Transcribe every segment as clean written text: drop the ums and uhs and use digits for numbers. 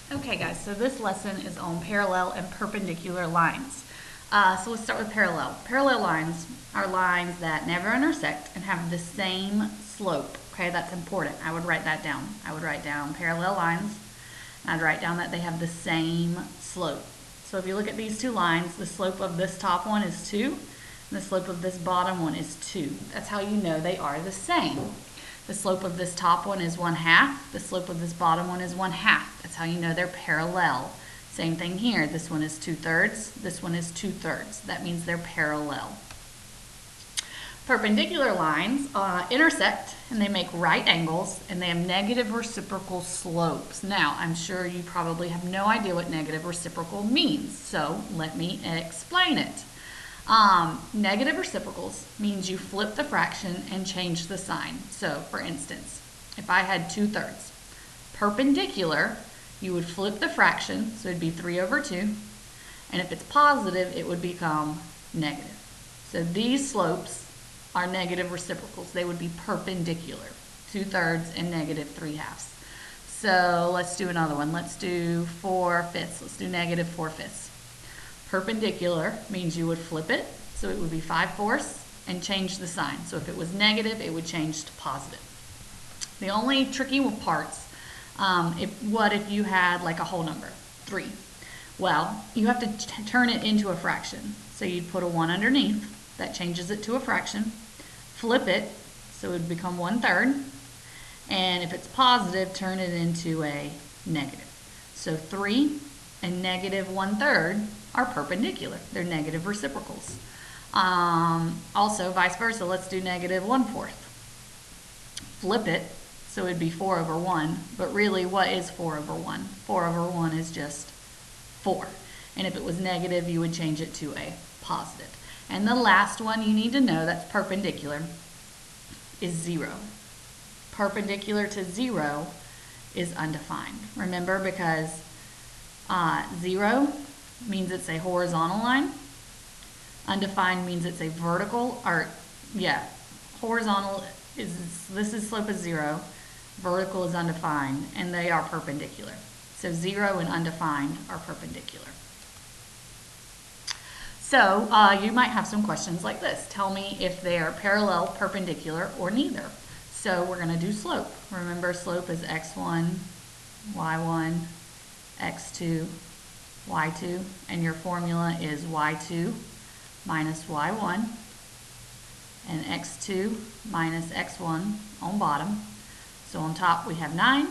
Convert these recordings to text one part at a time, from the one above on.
Okay guys, so this lesson is on parallel and perpendicular lines. So let's start with parallel. Parallel lines are lines that never intersect and have the same slope. Okay, that's important. I would write that down. I would write down parallel lines, and I'd write down that they have the same slope. So if you look at these two lines, the slope of this top one is 2, and the slope of this bottom one is 2. That's how you know they are the same. The slope of this top one is 1/2. The slope of this bottom one is 1/2. That's how you know they're parallel. Same thing here. This one is 2/3. This one is 2/3. That means they're parallel. Perpendicular lines intersect and they make right angles and they have negative reciprocal slopes. Now, I'm sure you probably have no idea what negative reciprocal means, so let me explain it. Negative reciprocals means you flip the fraction and change the sign. So, for instance, if I had 2/3, perpendicular, you would flip the fraction, so it'd be 3/2, and if it's positive, it would become negative. So these slopes are negative reciprocals. They would be perpendicular, 2/3 and negative 3/2. So let's do another one. Let's do 4/5. Let's do negative 4/5. Perpendicular means you would flip it, so it would be 5/4 and change the sign. So if it was negative, it would change to positive. The only tricky parts, what if you had like a whole number, 3? Well, you have to turn it into a fraction. So you'd put a 1 underneath, that changes it to a fraction, flip it, so it would become 1/3, and if it's positive, turn it into a negative. So 3 and negative 1/3 are perpendicular. They're negative reciprocals. Also, vice versa, let's do negative 1/4. Flip it, so it'd be 4/1, but really what is 4/1? 4/1 is just 4. And if it was negative, you would change it to a positive. And the last one you need to know that's perpendicular is 0. Perpendicular to 0 is undefined. Remember, because 0 means it's a horizontal line. Undefined means it's a vertical, horizontal this slope is 0, vertical is undefined, and they are perpendicular. So 0 and undefined are perpendicular. So you might have some questions like this. Tell me if they are parallel, perpendicular, or neither. So we're going to do slope. Remember, slope is x1, y1, x2, y2, and your formula is y2 minus y1 and x2 minus x1 on bottom. So on top we have 9,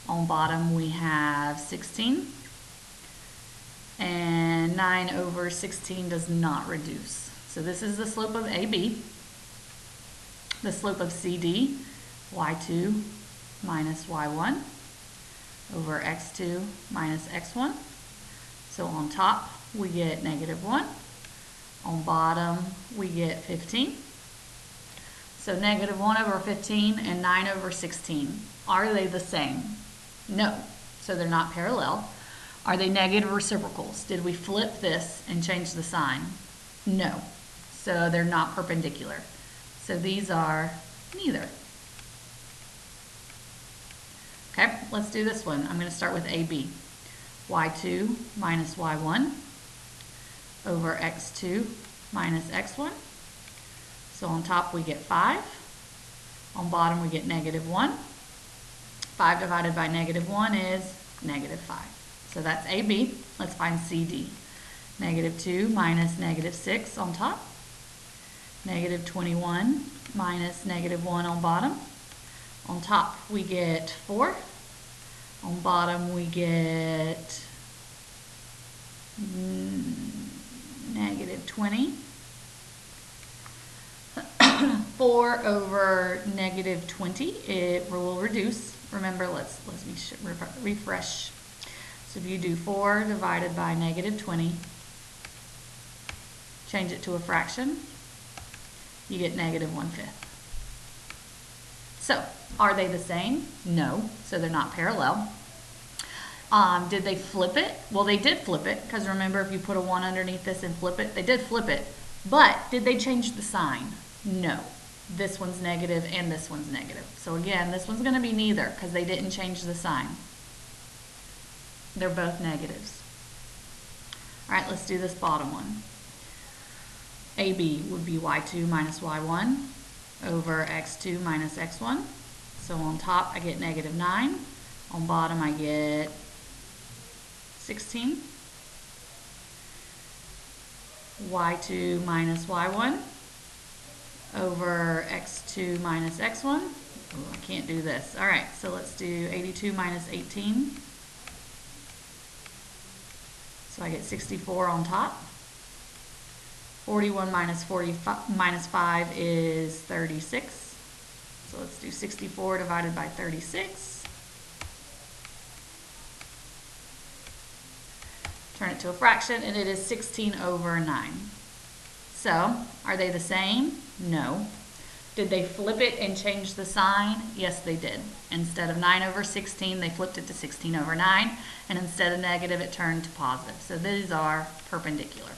on bottom we have 16, and 9/16 does not reduce. So this is the slope of AB. The slope of CD, y2 minus y1 over x2 minus x1. So on top we get -1. On bottom we get 15. So -1/15 and 9/16. Are they the same? No. So they're not parallel. Are they negative reciprocals? Did we flip this and change the sign? No. So they're not perpendicular. So these are neither. Okay, let's do this one. I'm going to start with AB. y2 minus y1 over x2 minus x1. So on top we get 5. On bottom we get -1. 5 divided by -1 is -5. So that's AB. Let's find CD. -2 minus -6 on top. -21 minus -1 on bottom. On top we get 4. On bottom we get -20. 4 over -20, it will reduce. Remember, let me refresh. So if you do 4 divided by -20, change it to a fraction, you get -1/5. So, are they the same? No, so they're not parallel. Did they flip it? Well, they did flip it, because remember, if you put a 1 underneath this and flip it, they did flip it. But did they change the sign? No. This one's negative and this one's negative. So again, this one's going to be neither, because they didn't change the sign. They're both negatives. All right, let's do this bottom one. AB would be y2 minus y1 over x2 minus x1. So on top I get negative 9. On bottom I get 16. Y2 minus y1 over x2 minus x1. Oh, I can't do this. All right, so let's do 82 minus 18. So I get 64 on top. 41 minus 5 is 36. So let's do 64 divided by 36. Turn it to a fraction, and it is 16 over 9. So, are they the same? No. Did they flip it and change the sign? Yes, they did. Instead of 9 over 16, they flipped it to 16 over 9, and instead of negative, it turned to positive. So these are perpendicular.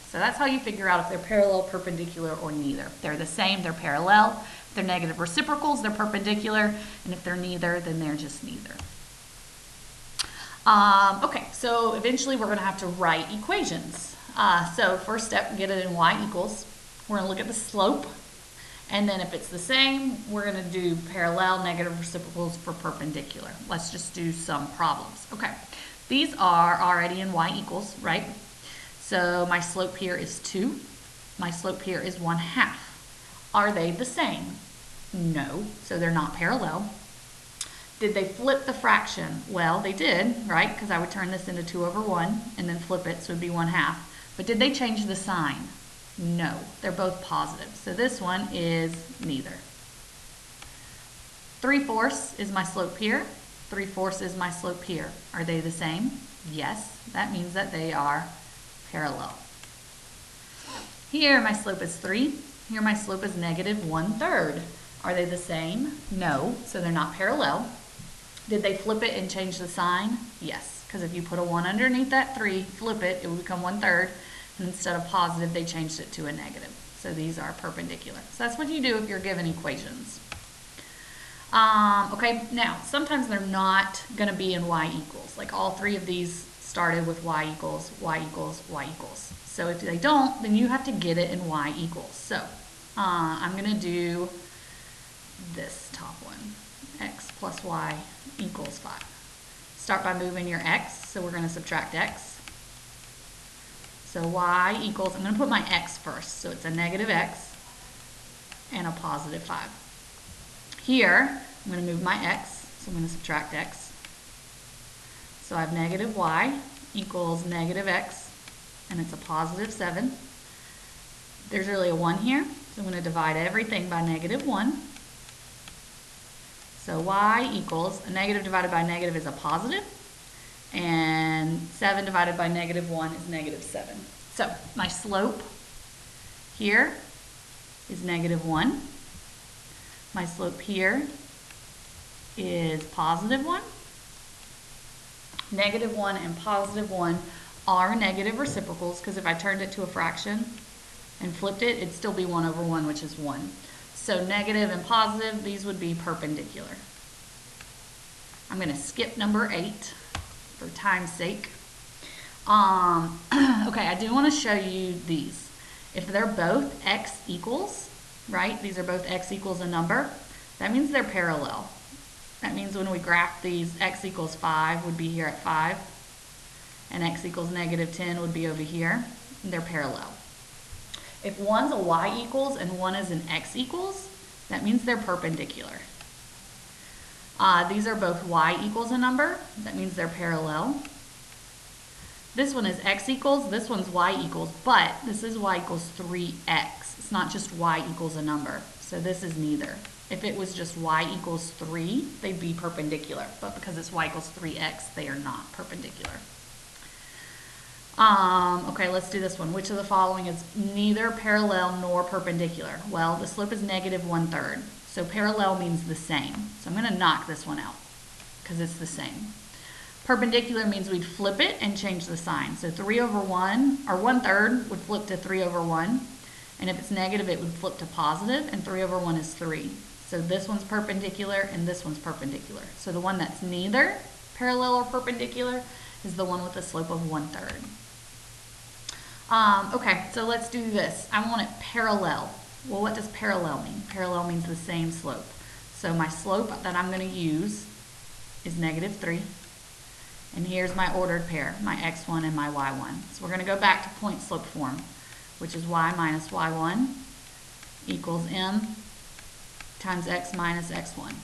So that's how you figure out if they're parallel, perpendicular, or neither. If they're the same, they're parallel. If they're negative reciprocals, they're perpendicular, and if they're neither, then they're just neither. Okay, so eventually we're going to have to write equations. So first step, get it in y equals. We're going to look at the slope. And then if it's the same, we're going to do parallel, negative reciprocals for perpendicular. Let's just do some problems. Okay, these are already in y equals, right? So my slope here is 2. My slope here is 1/2. Are they the same? No, so they're not parallel. Did they flip the fraction? Well, they did, right? Because I would turn this into 2 over 1 and then flip it, so it would be 1/2. But did they change the sign? No, they're both positive. So this one is neither. 3/4 is my slope here. 3/4 is my slope here. Are they the same? Yes, that means that they are parallel. Here my slope is 3. Here my slope is negative 1/3. Are they the same? No, so they're not parallel. Did they flip it and change the sign? Yes, because if you put a 1 underneath that 3, flip it, it would become 1/3. And instead of positive, they changed it to a negative. So these are perpendicular. So that's what you do if you're given equations. Okay, now sometimes they're not going to be in y equals. Like all three of these started with y equals, y equals, y equals. So if they don't, then you have to get it in y equals. So I'm going to do this top one, x plus y equals 5. Start by moving your x, so we're going to subtract x. So y equals, I'm going to put my x first, so it's a negative x and a positive 5. Here, I'm going to move my x, so I'm going to subtract x. So I have negative y equals negative x, and it's a positive 7. There's really a 1 here, so I'm going to divide everything by negative 1. So y equals, a negative divided by negative is a positive, and 7 divided by negative 1 is negative 7. So my slope here is negative 1. My slope here is positive 1. Negative 1 and positive 1 are negative reciprocals, because if I turned it to a fraction and flipped it, it'd still be 1 over 1, which is 1. So negative and positive, these would be perpendicular. I'm going to skip number 8. For time's sake. Okay, I do want to show you these. If they're both x equals, right, these are both x equals a number, that means they're parallel. That means when we graph these, x equals 5 would be here at 5, and x equals negative 10 would be over here, and they're parallel. If one's a y equals and one is an x equals, that means they're perpendicular. These are both y equals a number. That means they're parallel. This one is x equals, this one's y equals, but this is y equals 3x. It's not just y equals a number. So this is neither. If it was just y equals 3, they'd be perpendicular. But because it's y equals 3x, they are not perpendicular. Okay, let's do this one. Which of the following is neither parallel nor perpendicular? Well, the slope is negative 1/3. So parallel means the same. So I'm going to knock this one out because it's the same. Perpendicular means we'd flip it and change the sign. So 3 over 1, or 1/3 would flip to 3 over 1. And if it's negative, it would flip to positive, and 3 over 1 is 3. So this one's perpendicular and this one's perpendicular. So the one that's neither parallel or perpendicular is the one with the slope of 1/3. Okay, so let's do this. I want it parallel. Well, what does parallel mean? Parallel means the same slope. So my slope that I'm going to use is -3. And here's my ordered pair, my x1 and my y1. So we're going to go back to point slope form, which is y minus y1 equals m times x minus x1.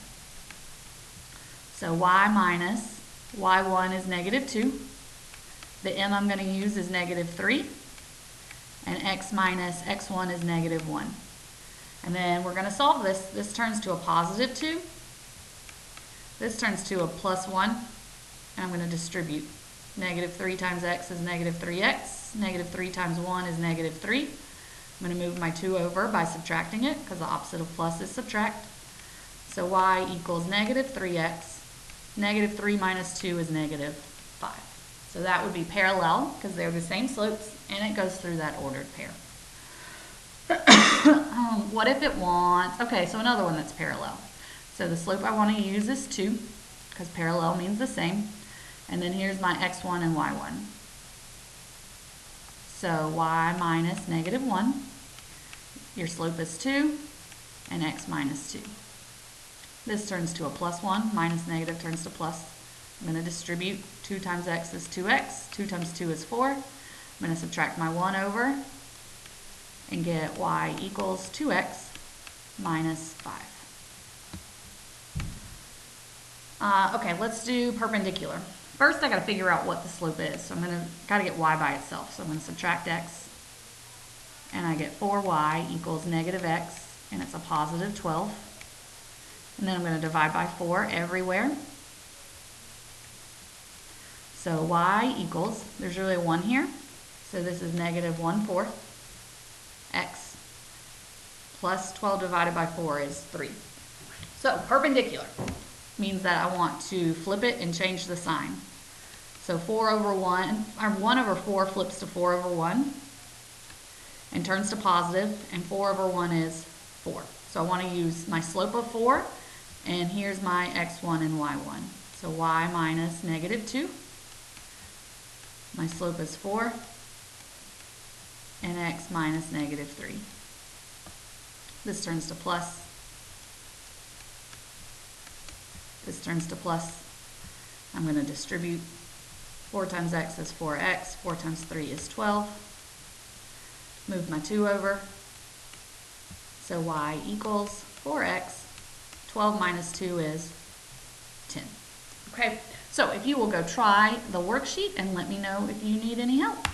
So y minus y1 is -2. The m I'm going to use is -3. And x minus x1 is -1. And then we're going to solve this. This turns to a +2. This turns to a +1. And I'm going to distribute. -3 times x is -3x. -3 times 1 is -3. I'm going to move my 2 over by subtracting it, because the opposite of plus is subtract. So y equals -3x. -3 minus 2 is -5. So that would be parallel, because they're the same slopes, and it goes through that ordered pair. What if it wants, okay, so another one that's parallel. So the slope I want to use is 2, because parallel means the same. And then here's my x1 and y1. So y minus -1, your slope is 2, and x minus 2. This turns to a +1, minus negative turns to plus. I'm going to distribute. 2 times x is 2x, 2 times 2 is 4. I'm going to subtract my 1 over and get y equals 2x minus 5. Okay, let's do perpendicular. First, I got to figure out what the slope is. So I'm got to get y by itself. So I'm going to subtract x, and I get 4y equals -x, and it's a +12. And then I'm going to divide by 4 everywhere. So y equals, there's really a 1 here, so this is -1/4 x plus 12 divided by 4 is 3. So perpendicular means that I want to flip it and change the sign. So 4 over 1, or 1 over 4 flips to 4 over 1 and turns to positive, and 4 over 1 is 4. So I want to use my slope of 4, and here's my x1 and y1. So y minus -2. My slope is 4, and x minus -3. This turns to plus. This turns to plus. I'm going to distribute. 4 times x is 4x. 4 times 3 is 12. Move my 2 over. So y equals 4x. 12 minus 2 is 10. Okay, so if you will go try the worksheet and let me know if you need any help.